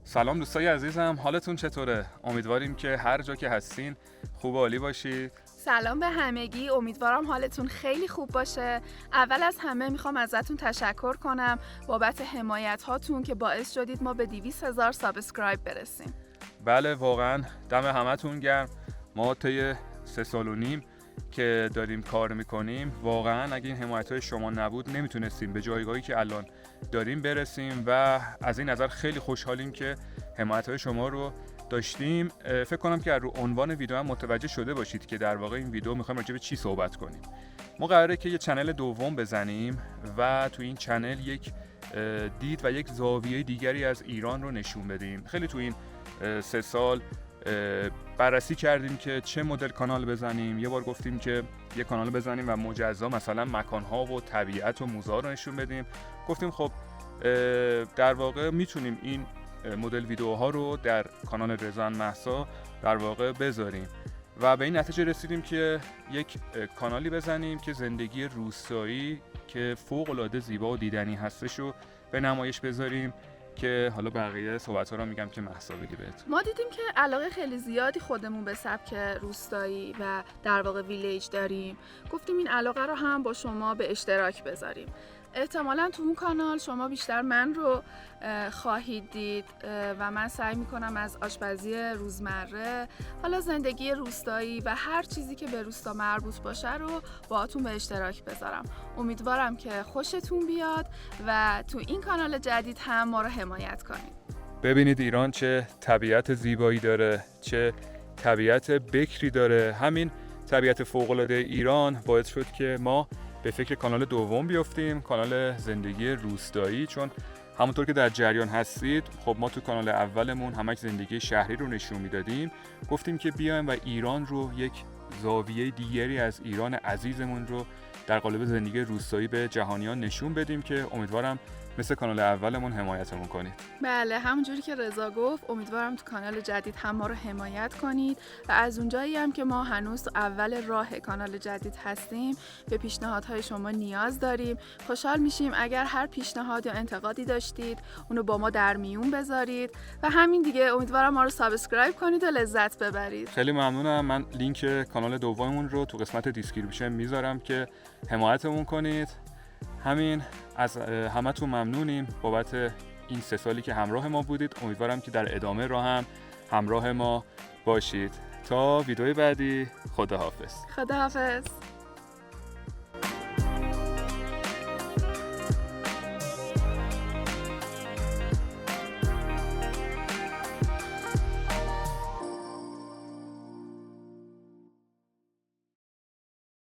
سلام دوستای عزیزم، حالتون چطوره؟ امیدواریم که هر جا که هستین خوب و عالی باشید. سلام به همگی، امیدوارم حالتون خیلی خوب باشه. اول از همه میخوام ازتون تشکر کنم بابت حمایت هاتون که باعث شدید ما به 200,000 سابسکرایب برسیم. بله واقعا دم همتون گرم. ما طی 3 سال و نیم که داریم کار میکنیم واقعا اگه این حمایت های شما نبود نمیتونستیم به جایگاهی که الان داریم برسیم و از این نظر خیلی خوشحالیم که حمایت های شما رو داشتیم. فکر کنم که رو عنوان ویدیو هم متوجه شده باشید که در واقع این ویدیو میخوایم راجع به چی صحبت کنیم. ما قراره که یه چنل دوم بزنیم و تو این چنل یک دید و یک زاویه دیگری از ایران رو نشون بدیم. خیلی تو این 3 سال بررسی کردیم که چه مدل کانال بزنیم. یه بار گفتیم که یه کانال بزنیم و مجزا مثلا مکان‌ها و طبیعت و موزه‌ها رو نشون بدیم. گفتیم خب در واقع میتونیم این مدل ویدیوها رو در کانال رضا مهسا در واقع بذاریم و به این نتیجه رسیدیم که یک کانالی بزنیم که زندگی روستایی که فوق‌العاده زیبا و دیدنی هستش رو به نمایش بذاریم که حالا بقیه صحبت‌ها رو میگم که مهسا بگی بهت. ما دیدیم که علاقه خیلی زیادی خودمون به سبک روستایی و در واقع ویلیج داریم. گفتیم این علاقه رو هم با شما به اشتراک بذاریم. احتمالاً تو اون کانال شما بیشتر من رو خواهید دید و من سعی میکنم از آشپزی روزمره، حالا زندگی روستایی و هر چیزی که به روستا مربوط باشه رو باهاتون به اشتراک بذارم. امیدوارم که خوشتون بیاد و تو این کانال جدید هم ما رو حمایت کنید. ببینید ایران چه طبیعت زیبایی داره، چه طبیعت بکری داره. همین طبیعت فوق‌العاده ایران باعث شد که ما به فکر کانال دوم بیافتیم، کانال زندگی روستایی. چون همونطور که در جریان هستید خب ما تو کانال اولمون همش زندگی شهری رو نشون میدادیم. گفتیم که بیایم و ایران رو، یک زاویه دیگری از ایران عزیزمون رو در قالب زندگی روستایی به جهانیان نشون بدیم که امیدوارم مثل کانال اولمون حمایتمون کنید. بله، همونجوری که رضا گفت امیدوارم تو کانال جدید هم ما رو حمایت کنید و از اونجایی هم که ما هنوز تو اول راه کانال جدید هستیم به پیشنهادهای شما نیاز داریم. خوشحال میشیم اگر هر پیشنهاد یا انتقادی داشتید اونو با ما در میون بذارید و همین دیگه. امیدوارم ما رو سابسکرایب کنید و لذت ببرید. خیلی ممنونم. من لینک کانال دوممون رو تو قسمت دیسکریپشن میذارم که حمایتمون کنید. همین، از همتون ممنونیم بابت این 3 سالی که همراه ما بودید. امیدوارم که در ادامه راه هم همراه ما باشید. تا ویدیوی بعدی، خداحافظ. خداحافظ.